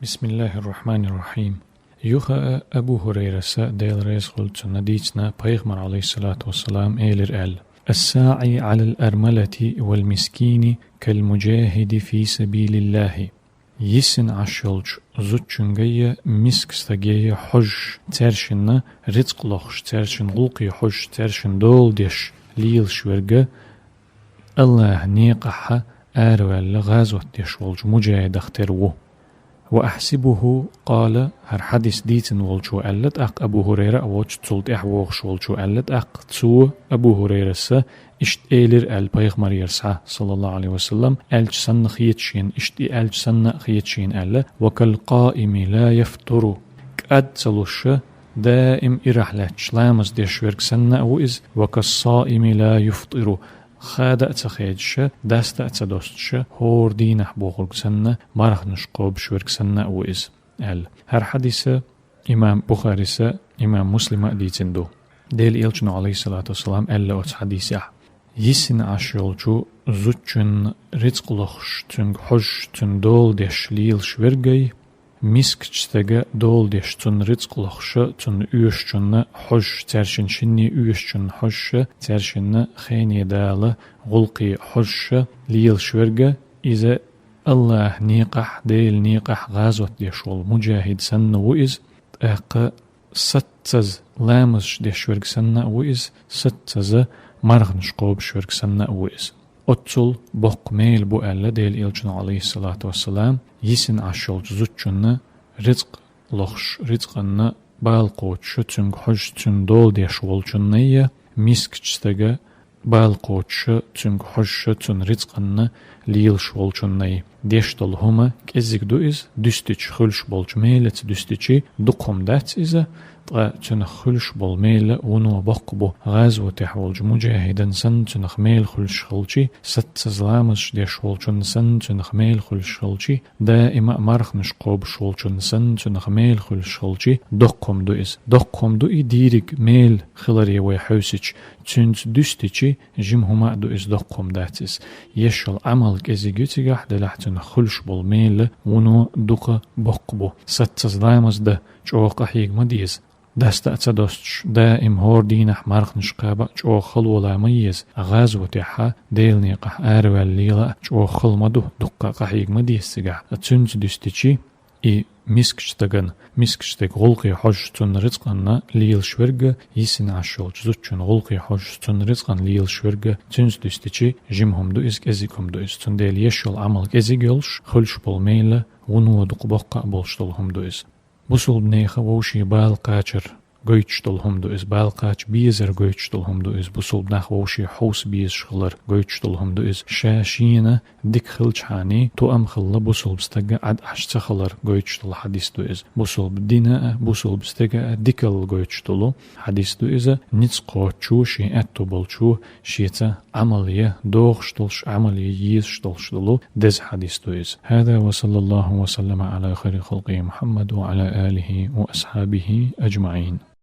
بسم الله الرحمن الرحيم. يوخا أبو هريرة ديل ريس قلت نديتنا بيغمر عليه الصلاة والسلام إيلر آل الساعي على الأرملة والمسكين كالمجاهد في سبيل الله. يسن عشلج زوتشنجية مسك استجية حج ترشن رزق لخش ترشن غلقي حج ترشن دول ديش ليل شورجة الله نيقح آروال غازوة ديش ولج مجاهد اختروه. وأحسبه قال هر حديث ديتن ولجو ألت أق أبو هريرة أوش تولد إحوغش ولجو ألت أق تسو أبو هريرة إشت إيلر أل بيغمر يرسع صلى الله عليه وسلم ألج سن خيتشين إشت ألج سن خيتشين ألا وكالقائم لا يفتر كأد سلوش دائم إرحلتش لامز ديش ورك سن أوئز وكالصائم لا يفطر خادة تخيدش داستا تدوستش هور دينح بوغلق سنة مرخ نشقوب شورك سنة وإز هر حديثة إمام بخاري إمام مسلم ديتندو ديل إلجنو عليه الصلاة والسلام ألا أتس حديثة يسن عشيولجو زوتشن رزق لخش تنگ حج تن دول ديش ليل شورگي مسك تشتغى دول ديش تن رزق لخش تن يوشچن حج ترشن شني يوشچن حج ترشن خيني دال غلقي حج ليل شورگة إذا الله نيقح ديل نيقح غازوت ديشول مجاهد سن وإز أق ستز لامز ديشورگ سن وإز ستز مرغنش قوب شورگ سن وإز أتصل بق ميل بو ألا ديل إلجن عليه الصلاة والسلام يسن عشول زوتشن رزق لخش رزقن بالقوتش تنگ حج تن دول ديشولچنية مسك تشتغى بالقوتش تنگ حج تن رزقن ليل شولچنية ديشتل هما كزيك دو إز دستيش خلش بولج ميلت دستيشي دقهم دات إذا تنخ خلش بول ميل ونو بقبو غازو تحولج مجاهدا سن تنخ ميل خلش خلشي ست زلامش ديش ولچن سن تنخ ميل خلش خلشي دائما مرخ نشقوب شولچن سن تنخ ميل خلش خلشي دقهم دو إز دقهم دو إي ديرك ميل خلري ويحوسيش تنت دستيشي جم هما دو إز دقهم دات إز يشل عمل كزيجيتيغ دلحتن خلش بول ميل ونو دق بقبو ست زلامز ده جوق حيق مديز داستا تدوستش دائم هور دينح مرخ نشقابا جو خل ولا ميز غازو تيحا ديل نيقح آروال ليلا جو خل مدو دقا قحيق مديز سيقع تنج دستيشي إي مسكشتغن مسكشتغ غلقي حج تن رزقنا ليل شورگ يسن عشول زوتشن غلقي حج تن رزقن ليل شورگ تنج دستيشي جمهم دو إزك إزيكم دو إز تن ديل يشول عمل إزيجلش خلش بول ميلا ونو دق بقا بولشتلهم دو إز بوصل بنيخا ووشي بالقاچر گويچتلهم دو إز بالقاچ بيزر گويچتلهم دو إز بوصل بناخ ووشي حوس بيز شغلر گويچتلهم دو إز شاشينا ديك خلچاني تو أم خلا بوصل بستقى عد عشت خلر گويچتل حديث دو إز بوصل بدينا بوصل بستقى ديكل گويچتلو حديث دو إز نتسقو چو شي أتو بلچو شيتا عملية دوغشتلش عملية يزشتلشتلو دز حديث دو إز هذا وصلى الله وسلم على خير خلقه محمد وعلى آله وأصحابه أجمعين.